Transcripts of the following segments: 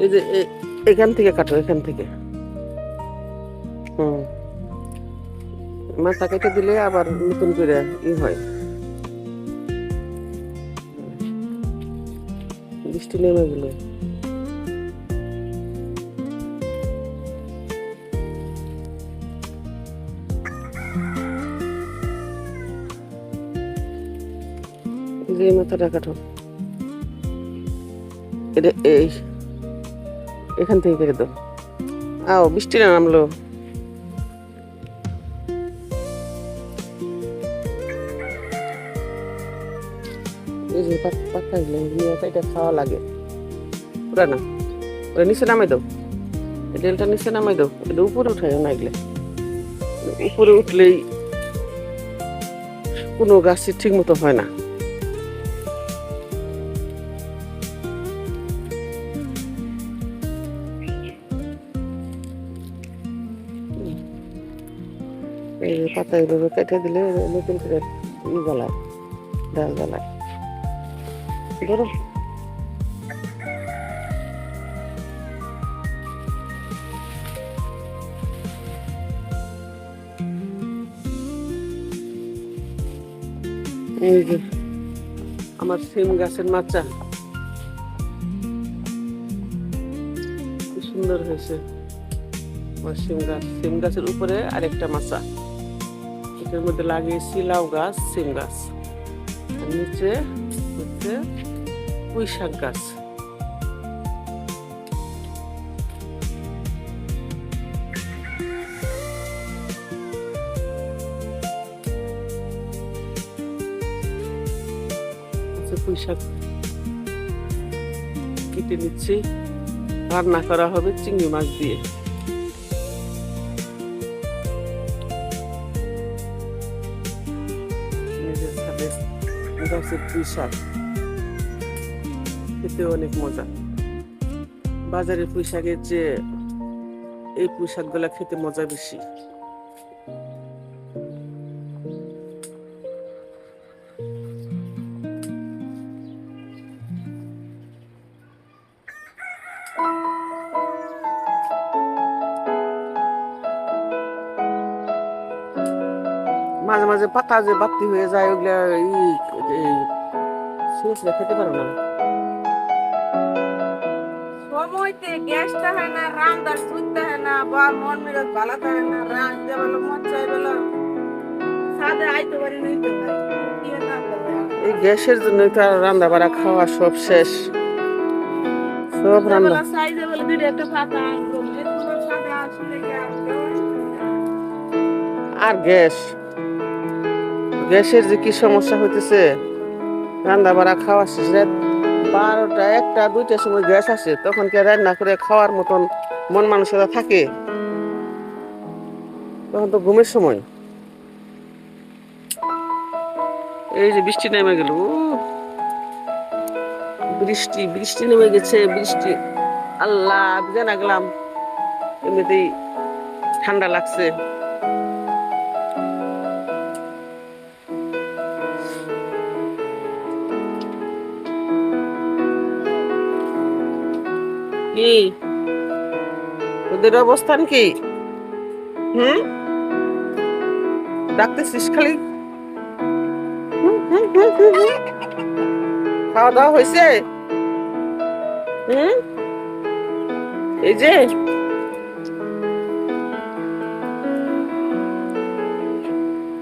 এই যে এখান থেকে কাটো, এখান থেকে। মাথা কেটে দিলে আবার নতুন করে হয়। বৃষ্টি নেমে গেল। যে মাথাটা কাটো, এই এখান থেকে কেটে দাও। আও বৃষ্টি না নামলো। এই যে পাতা এটা খাওয়া লাগে পুরা না, ওটা নিচে নামাই দাও, ডেলটা নিচে নামাই দাও, এটা উপরে উঠাই না এগুলো। উপরে উঠলেই কোনো গাছই ঠিক মতো হয় না। এই পাতা এভাবে কেটে দিলে নতুন করে জ্বালায়, ডাল জ্বালায়। ধরো এই যে আমার সিম গাছের মাচা কি সুন্দর হয়েছে। আমার সিম গাছের উপরে আরেকটা মাচা, এটার মধ্যে লাগিয়েছি লাউ গাছ, সিম গাছ, আর নিচে হচ্ছে পুঁই শাক গাছ। পুঁই শাক কেটে নিচ্ছি, রান্না করা হবে চিংড়ি মাছ দিয়ে। গাছের পুঁই শাক খেতে অনেক মজা। বাজারের পুঁই শাকের যে এই পুঁই শাক গুলা খেতে মজা বেশি। মাঝে মাঝে পাতা যে বাতি হয়ে যায়, ওগুলা খেতে পারো না। সময়তে গ্যাসটা হয় না, রান্দার সুইতে হয় না, বা মন মেজাজ ভালো থাকে না, রাঁধতে বলো মন চাই বলো সাদে আইতে পারি নিতে পারি। এই গ্যাসের জন্য তো আর রান্না বাড়া খাওয়া সব শেষ, সব রান্না। সাইজে বলে দুইটা একটা পাতা আনবো, তোমার সাদে আসলে আর গ্যাসের যে কি সমস্যা হইতেছে, রান্না বাড়া খাওয়া শেষ। রাত 12টা 1টা 2টার সময় গ্যাস আসে, তখন কি রান্না করে খাওয়ার মতন মন মানসিকতা থাকে? তখন তো ঘুমের সময়। এই যে বৃষ্টি নেমে গেল, বৃষ্টি নেমে গেছে, বৃষ্টি। আল্লাহ জানা গেলাম, এমনিতেই ঠান্ডা লাগছে। কি তোদের অবস্থান কি? ডাকতেছিস খালি? খাওয়া দাওয়া হয়েছে? এই যে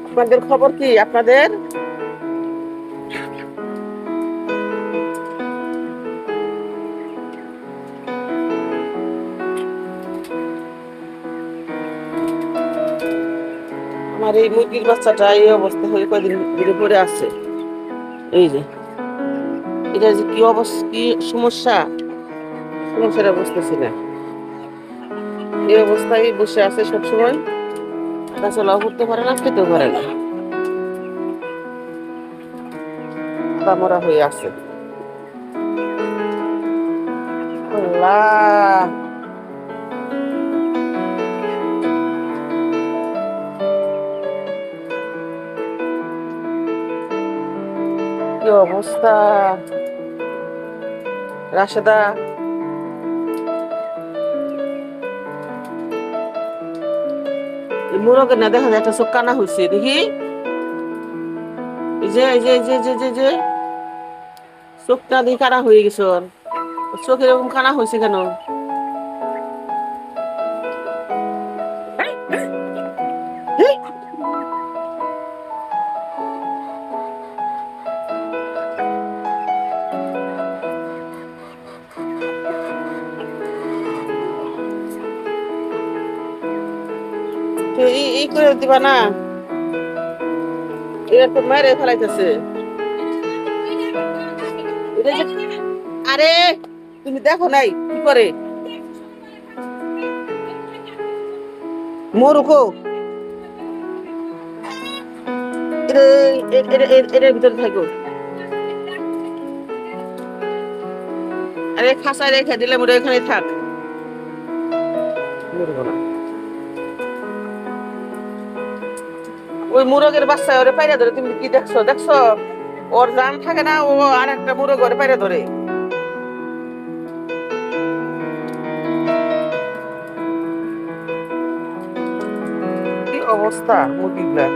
আপনাদের খবর কি? আপনাদের আমার এই মুরগির বাচ্চাটা এই অবস্থা হয়ে কয়দিন ধরে পড়ে আছে। এই যে এটা যে কি অবস্থা, কি সমস্যাটা বুঝতেছি না। এই অবস্থায় বসে আছে সবসময়, হাঁটাচলাও করতে পারে না, খেতেও পারে না, মরা হয়ে আছে। আল্লাহ কি অবস্থা রাশেদা, এই মোরগের না দেখা যায় একটা চোখ কানা হয়েছে দেখি, এই যে এই যে এই যে এই যে এই যে চোখটা দিয়ে কানা হয়ে গেছে ওর। চোখ এরকম কানা হয়েছে কেন? তো এই করে দিবা না, এটা তো মেরে ফেলাইতেছে। এটা যে, আরে তুমি দেখো নাই কি করে মোরকো, এটার ভিতরে থাকো। আরে খাঁচায় রেখে দিলে মোটা এখানে থাক, মরবো না। ওই মোরগের বাচ্চা ওরে পাইরা ধরে, তুমি কি দেখছো? দেখছো ওর জান থাকে না, ও আর একটা মোরগ ওরে পাইরা ধরে। কি অবস্থা মুরগিগুলা।